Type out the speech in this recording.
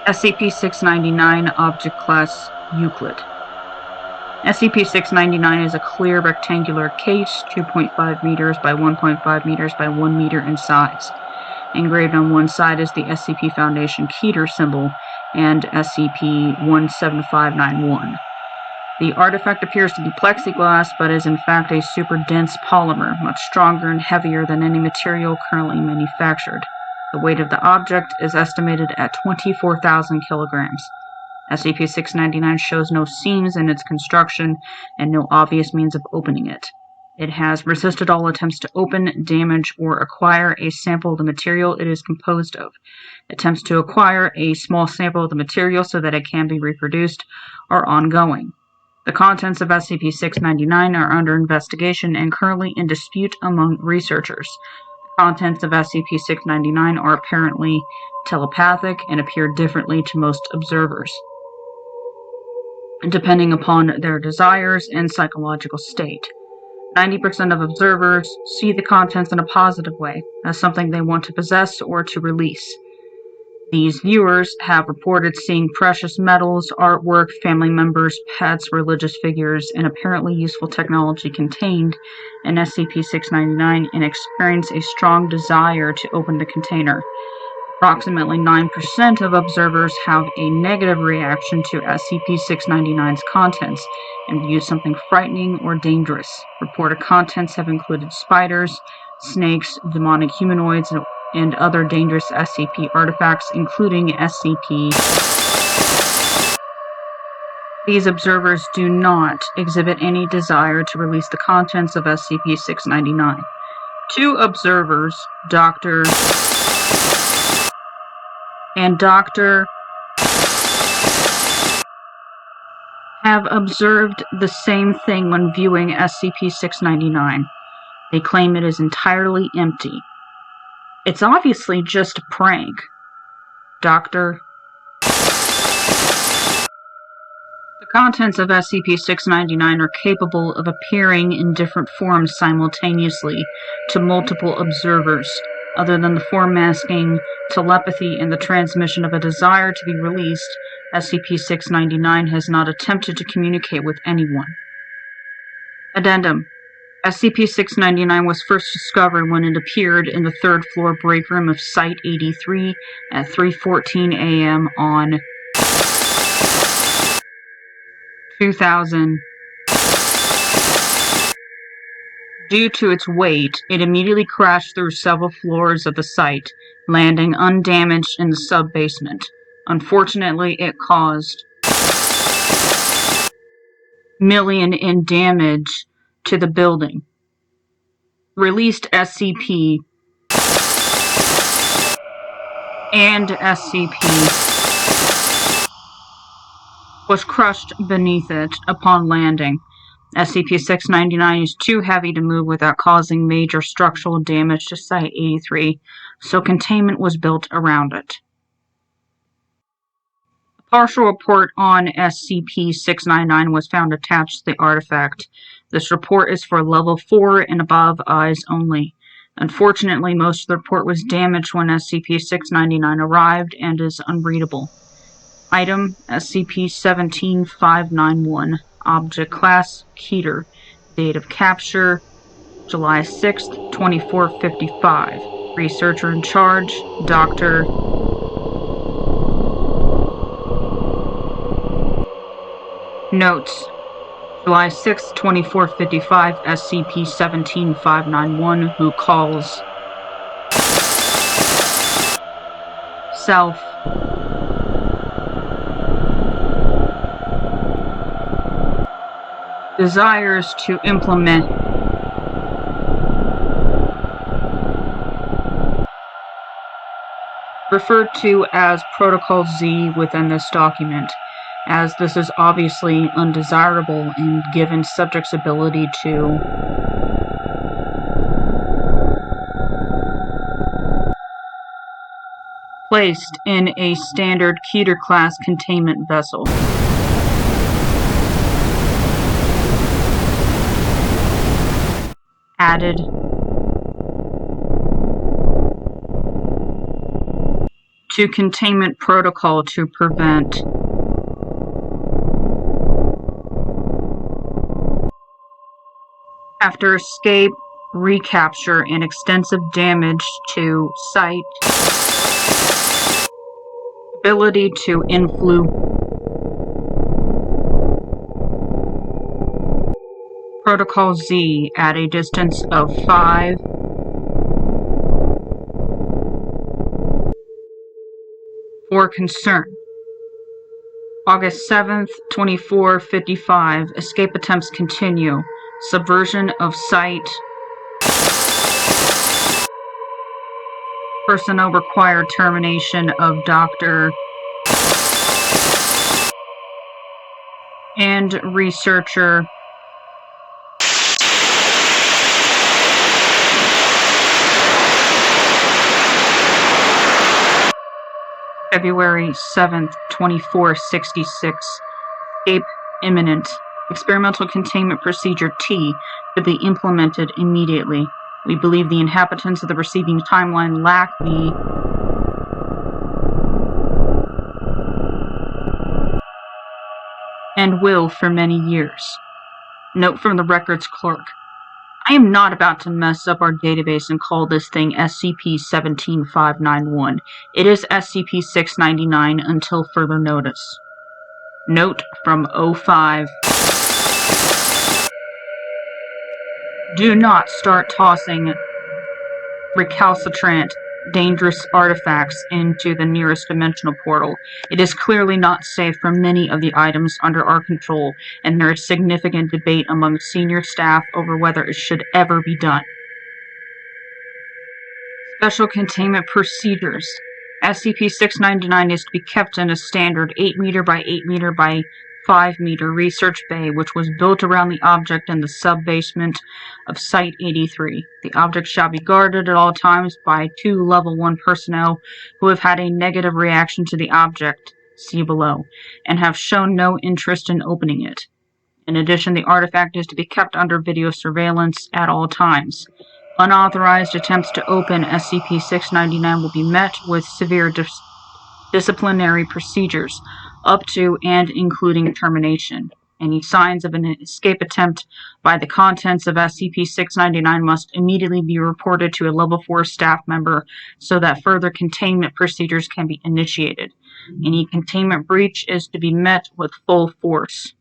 SCP-699 Object Class Euclid. SCP-699 is a clear rectangular case, 2.5 meters by 1.5 meters by 1 meter in size. Engraved on one side is the SCP Foundation Keter symbol and SCP-17591. The artifact appears to be plexiglass, but is in fact a super dense polymer, much stronger and heavier than any material currently manufactured. The weight of the object is estimated at 24,000 kilograms. SCP-699 shows no seams in its construction and no obvious means of opening it. It has resisted all attempts to open, damage, or acquire a sample of the material it is composed of. Attempts to acquire a small sample of the material so that it can be reproduced are ongoing. The contents of SCP-699 are under investigation and currently in dispute among researchers. The contents of SCP-699 are apparently telepathic and appear differently to most observers, depending upon their desires and psychological state. 90% of observers see the contents in a positive way, as something they want to possess or to release. These viewers have reported seeing precious metals, artwork, family members, pets, religious figures, and apparently useful technology contained in SCP-699 and experience a strong desire to open the container. Approximately 9% of observers have a negative reaction to SCP-699's contents and view something frightening or dangerous. Reported contents have included spiders, snakes, demonic humanoids, and other dangerous SCP artifacts, including SCP. These observers do not exhibit any desire to release the contents of SCP-699. Two observers, Dr. and Dr. have observed the same thing when viewing SCP-699. They claim it is entirely empty. It's obviously just a prank. Doctor. The contents of SCP-699 are capable of appearing in different forms simultaneously to multiple observers. Other than the form masking, telepathy, and the transmission of a desire to be released, SCP-699 has not attempted to communicate with anyone. Addendum. SCP-699 was first discovered when it appeared in the third-floor break room of Site-83 at 3:14 a.m. on 2000. Due to its weight, it immediately crashed through several floors of the site, landing undamaged in the sub-basement. Unfortunately, it caused million in damage to the building. Released SCP and SCP was crushed beneath it upon landing. SCP-699 is too heavy to move without causing major structural damage to Site-83, so containment was built around it. A partial report on SCP-699 was found attached to the artifact. This report is for Level 4 and above eyes only. Unfortunately, most of the report was damaged when SCP-699 arrived and is unreadable. Item SCP-17591. Object Class Keter. Date of capture July 6, 2455. Researcher in charge Dr. Notes. July 6, 2455, SCP-17591, who calls self desires to implement referred to as Protocol Z within this document, as this is obviously undesirable and given subject's ability to placed in a standard Keter class containment vessel. Added to containment protocol to prevent after escape, recapture, and extensive damage to site, ability to influence Protocol Z at a distance of 5 for concern. August 7th, 2455. Escape attempts continue. Subversion of site. Personnel required termination of Dr. and researcher. February 7th, 2466. Escape imminent. Experimental containment procedure T to be implemented immediately. We believe the inhabitants of the receiving timeline lack the and will for many years. Note from the records clerk. I am not about to mess up our database and call this thing SCP-17591. It is SCP-699 until further notice. Note from 05. Do not start tossing recalcitrant, dangerous artifacts into the nearest dimensional portal. It is clearly not safe for many of the items under our control, and there is significant debate among senior staff over whether it should ever be done. Special containment procedures. SCP-699 is to be kept in a standard 8-meter by 8-meter by 5-meter research bay, which was built around the object in the sub-basement of Site-83. The object shall be guarded at all times by 2 Level 1 personnel who have had a negative reaction to the object, see below, and have shown no interest in opening it. In addition, the artifact is to be kept under video surveillance at all times. Unauthorized attempts to open SCP-699 will be met with severe disciplinary procedures, up to and including termination. Any signs of an escape attempt by the contents of SCP-699 must immediately be reported to a Level 4 staff member so that further containment procedures can be initiated. Any containment breach is to be met with full force.